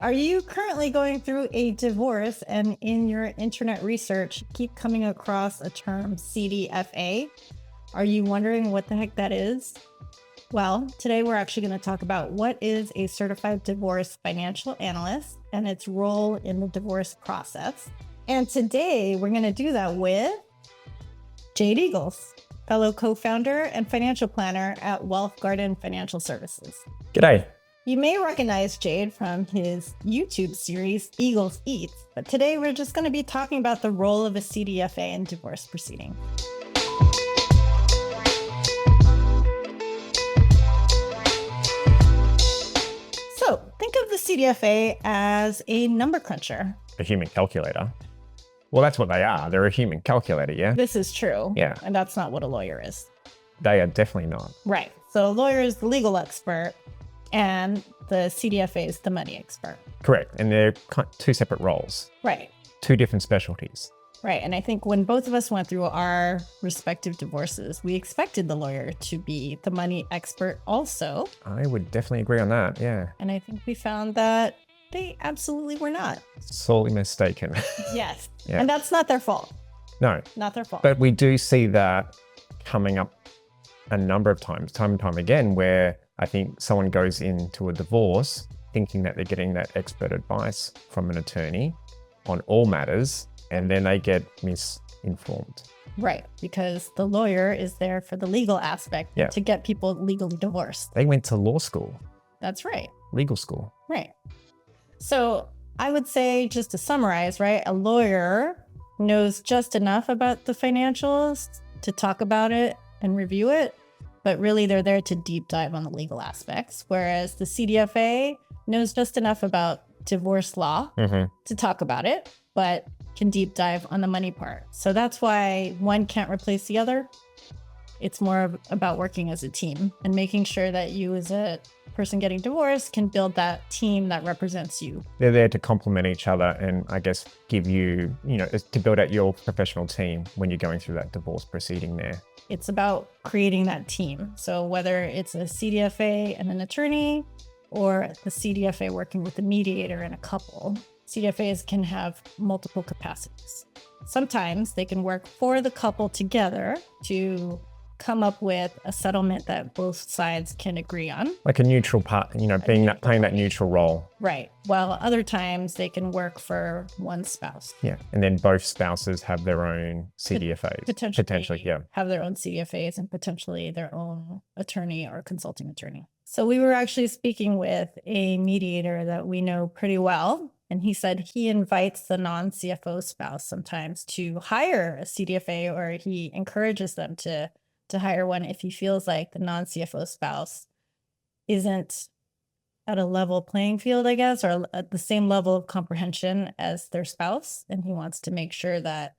Are you currently going through a divorce and in your internet research keep coming across a term CDFA? Are you wondering what the heck that is? Well, today we're actually going to talk about what is a Certified Divorce Financial Analyst and its role in the divorce process. And today we're going to do that with Jade Eagles, fellow co-founder and financial planner at Wealth Garden Financial Services. G'day. You may recognize Jade from his YouTube series, Eagles Eats, but today we're just going to be talking about the role of a CDFA in divorce proceeding. So think of the CDFA as a number cruncher. A human calculator. Well, that's what they are. They're a human calculator, yeah? This is true. Yeah. And that's not what a lawyer is. They are definitely not. Right. So a lawyer is the legal expert and the CDFA is the money expert. Correct. And they're two separate roles. Right. Two different specialties. Right. And I think when both of us went through our respective divorces, we expected the lawyer to be the money expert also. I would definitely agree on that, yeah. And I think we found that they absolutely were not. Sorely mistaken. Yes. Yeah. And that's not their fault. No. Not their fault. But we do see that coming up a number of times, time and time again, where I think someone goes into a divorce thinking that they're getting that expert advice from an attorney on all matters, and then they get misinformed. Right. Because the lawyer is there for the legal aspect to get people legally divorced. They went to law school. That's right. Legal school. Right. So I would say, just to summarize, right, a lawyer knows just enough about the financials to talk about it and review it, but really they're there to deep dive on the legal aspects, whereas the CDFA knows just enough about divorce law to talk about it, but can deep dive on the money part. So that's why one can't replace the other. It's more about working as a team and making sure that you as a person getting divorced can build that team that represents you. They're there to complement each other and I guess give you, to build out your professional team when you're going through that divorce proceeding there. It's about creating that team. So whether it's a CDFA and an attorney or the CDFA working with a mediator and a couple, CDFAs can have multiple capacities. Sometimes they can work for the couple together to come up with a settlement that both sides can agree on. Like a neutral part, playing that neutral role. Right. While other times they can work for one spouse. Yeah. And then both spouses have their own CDFAs. Potentially, yeah. Have their own CDFAs and potentially their own attorney or consulting attorney. So we were actually speaking with a mediator that we know pretty well. And he said he invites the non-CFO spouse sometimes to hire a CDFA, or he encourages them to hire one if he feels like the non-CFO spouse isn't at a level playing field, I guess, or at the same level of comprehension as their spouse. And he wants to make sure that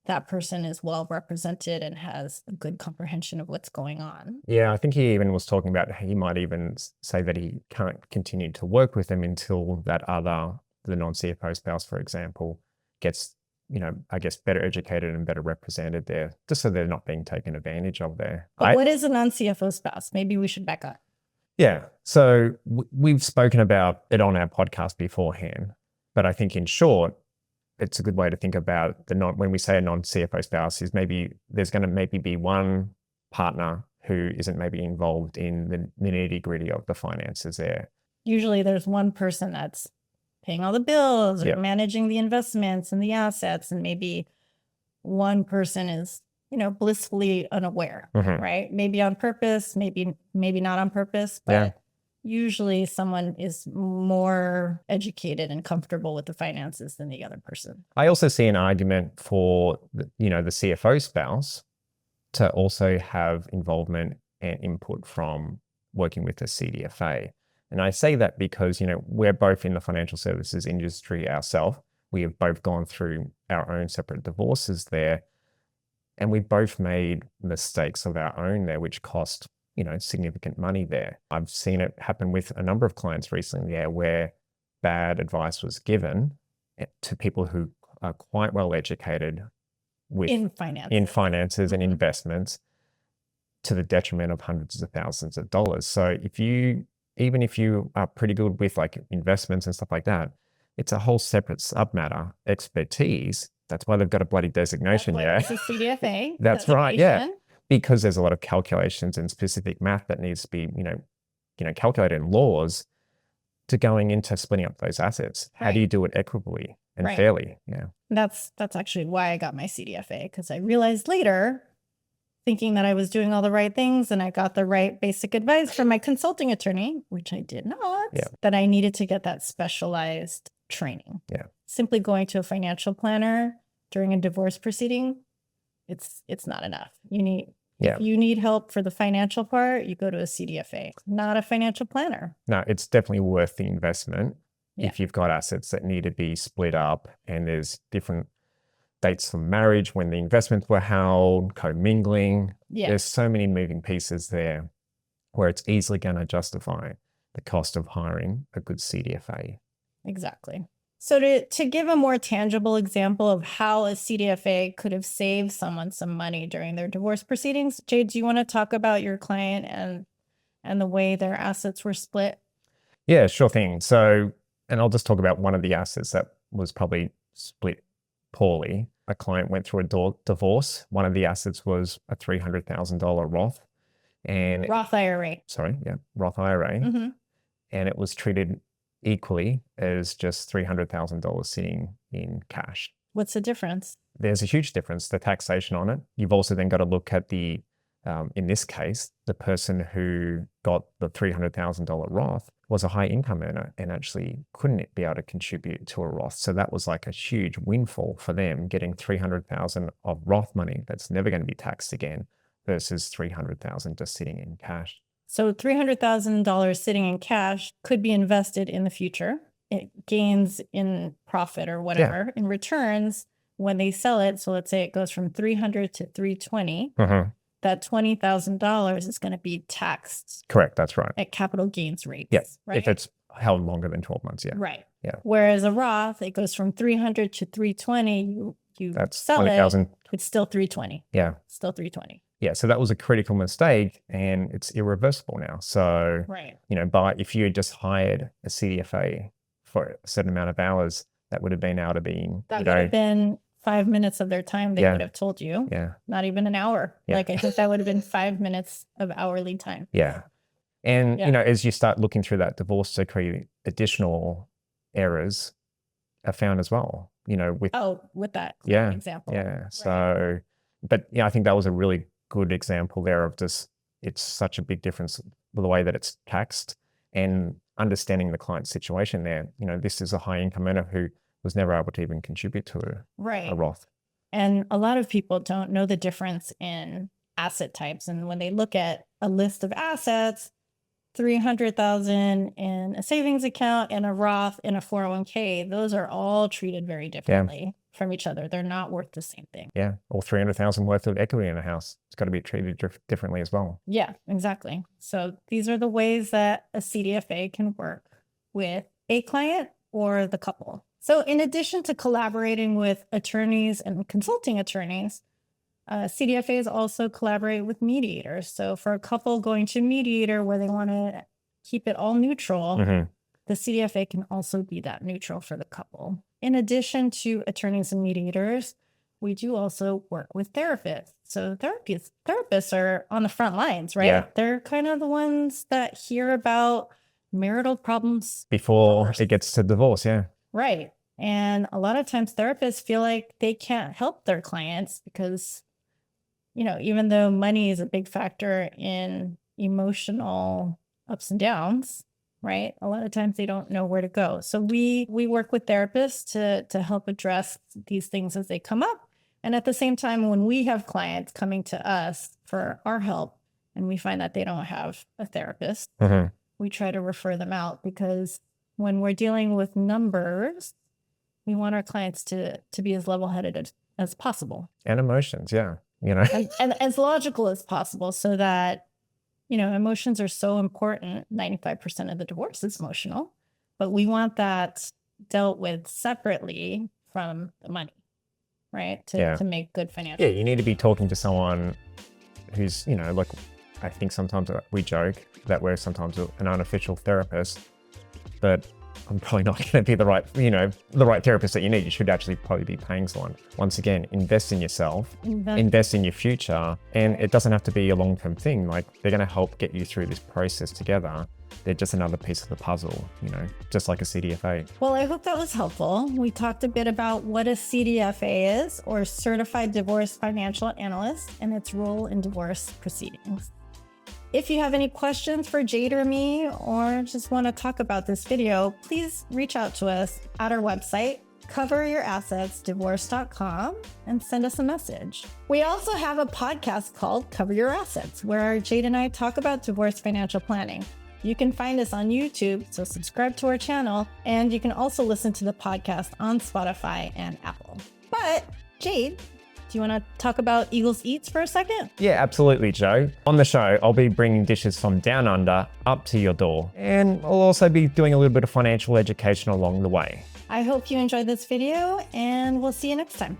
that person is well represented and has a good comprehension of what's going on. Yeah, I think he even was talking about, he might even say that he can't continue to work with them until the non-CFO spouse, for example, gets I guess better educated and better represented there, just so they're not being taken advantage of there. But what is a non-CFO spouse? Maybe we should back up. Yeah. So we've spoken about it on our podcast beforehand, but I think in short, it's a good way to think about when we say a non-CFO spouse is maybe there's going to maybe be one partner who isn't maybe involved in the nitty-gritty of the finances there. Usually there's one person that's paying all the bills or managing the investments and the assets. And maybe one person is, blissfully unaware, right? Maybe on purpose, maybe not on purpose, but usually someone is more educated and comfortable with the finances than the other person. I also see an argument for, the CFO spouse to also have involvement and input from working with the CDFA. And I say that because, we're both in the financial services industry ourselves. We have both gone through our own separate divorces there. And we both made mistakes of our own there, which cost, significant money there. I've seen it happen with a number of clients recently there where bad advice was given to people who are quite well educated in finances and investments to the detriment of hundreds of thousands of dollars. So if you even if you are pretty good with like investments and stuff like that, it's a whole separate submatter expertise. That's why they've got a bloody designation. That's why Yeah. it's a CDFA. That's right. Yeah. designation. Because there's a lot of calculations and specific math that needs to be, calculated in laws to going into splitting up those assets. How do Right. you do it equitably and Right. fairly? Yeah. That's actually why I got my CDFA, because I realized later, thinking that I was doing all the right things and I got the right basic advice from my consulting attorney, which I did not, Yeah. that I needed to get that specialized training. Yeah. Simply going to a financial planner during a divorce proceeding, it's not enough. Yeah. If you need help for the financial part, you go to a CDFA, not a financial planner. No, it's definitely worth the investment Yeah. if you've got assets that need to be split up and there's different dates for marriage, when the investments were held, commingling. Yeah. There's so many moving pieces there where it's easily going to justify the cost of hiring a good CDFA. Exactly. So to give a more tangible example of how a CDFA could have saved someone some money during their divorce proceedings, Jade, do you want to talk about your client and the way their assets were split? Yeah, sure thing. So, and I'll just talk about one of the assets that was probably split poorly. A client went through a divorce. One of the assets was a $300,000 Roth. And Roth IRA. Roth IRA. Mm-hmm. And it was treated equally as just $300,000 sitting in cash. What's the difference? There's a huge difference, the taxation on it. You've also then got to look at the, in this case, the person who got the $300,000 Roth was a high income earner and actually couldn't be able to contribute to a Roth. So that was like a huge windfall for them, getting $300,000 of Roth money that's never going to be taxed again versus $300,000 just sitting in cash. So $300,000 sitting in cash could be invested in the future. It gains in profit or whatever in returns when they sell it. So let's say it goes from 300 to 320. That $20,000 is going to be taxed. Correct. That's right. At capital gains rates. Yeah. Right? If it's held longer than 12 months. Yeah. Right. Yeah. Whereas a Roth, it goes from 300 to 320. You That's sell 20,000. it's still 320. Yeah. Still 320. Yeah. So that was a critical mistake and it's irreversible now. So, right. If you had just hired a CDFA for a certain amount of hours, that would have been able to be, that would have been 5 minutes of their time they would have told you. Yeah. Not even an hour. Yeah. Like I think that would have been 5 minutes of hourly time. Yeah. And, as you start looking through that divorce decree, additional errors are found as well, with that example. Yeah. Right. So, but I think that was a really good example there of just, it's such a big difference with the way that it's taxed and understanding the client's situation there. This is a high income earner who was never able to even contribute to a Roth. And a lot of people don't know the difference in asset types. And when they look at a list of assets, 300,000 in a savings account and a Roth in a 401k, those are all treated very differently from each other. They're not worth the same thing. Yeah. Or 300,000 worth of equity in a house. It's got to be treated differently as well. Yeah, exactly. So these are the ways that a CDFA can work with a client or the couple. So in addition to collaborating with attorneys and consulting attorneys, CDFAs also collaborate with mediators. So for a couple going to mediator where they want to keep it all neutral, the CDFA can also be that neutral for the couple. In addition to attorneys and mediators, we do also work with therapists. So therapists are on the front lines, right? Yeah. They're kind of the ones that hear about marital problems before first. It gets to divorce. Yeah. Right. And a lot of times therapists feel like they can't help their clients because, even though money is a big factor in emotional ups and downs, right? A lot of times they don't know where to go. So we work with therapists to help address these things as they come up. And at the same time, when we have clients coming to us for our help and we find that they don't have a therapist, we try to refer them out because when we're dealing with numbers, we want our clients to be as level-headed as possible. And emotions, yeah. And as logical as possible so that, emotions are so important. 95% of the divorce is emotional, but we want that dealt with separately from the money, right? To make good financial. Yeah, you need to be talking to someone who's, I think sometimes we joke that we're sometimes an unofficial therapist, but I'm probably not going to be the right therapist that you need. You should actually probably be paying someone. Once again, invest in yourself, invest in your future, and it doesn't have to be a long-term thing. Like, they're going to help get you through this process together. They're just another piece of the puzzle, just like a CDFA. Well, I hope that was helpful. We talked a bit about what a CDFA is, or Certified Divorce Financial Analyst, and its role in divorce proceedings. If you have any questions for Jade or me, or just want to talk about this video, please reach out to us at our website, coveryourassetsdivorce.com, and send us a message. We also have a podcast called Cover Your Assets, where Jade and I talk about divorce financial planning. You can find us on YouTube, so subscribe to our channel, and you can also listen to the podcast on Spotify and Apple. But Jade, do you want to talk about Eagles Eats for a second? Yeah, absolutely, Joe. On the show, I'll be bringing dishes from down under up to your door. And I'll also be doing a little bit of financial education along the way. I hope you enjoyed this video, and we'll see you next time.